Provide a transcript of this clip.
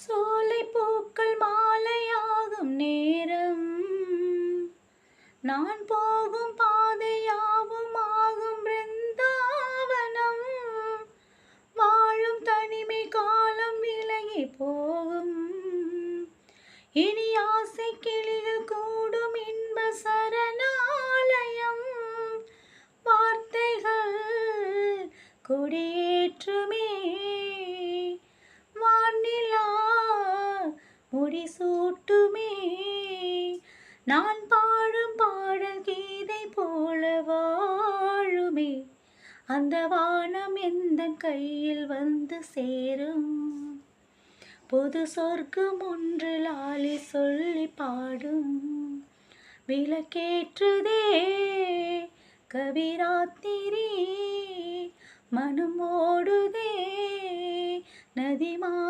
சோலை பூக்கள் மாலையாகும் நேரம், நான் போகும் பாதையாவும் ஆகும் பிருந்தாவனம். வாழும் தனிமை காலம் விலகி போகும், இனி ஆசை கிளிகள் கூடும் இன்ப சரணாலயம். வார்த்தைகள் கொடியேற்றுமே, வானிலா முடிசூட்டுமே. நான் பாடும் பாடல் கீதை போல வாழுமே, அந்த வானம் எந்தன் கையில் வந்து சேரும். பொது சொர்க்கம் ஒன்று லாலி சொல்லி பாடும். விளக்கேற்றுதே கவிராத்திரி, மனம் ஓடுதே நதி மாதிரி.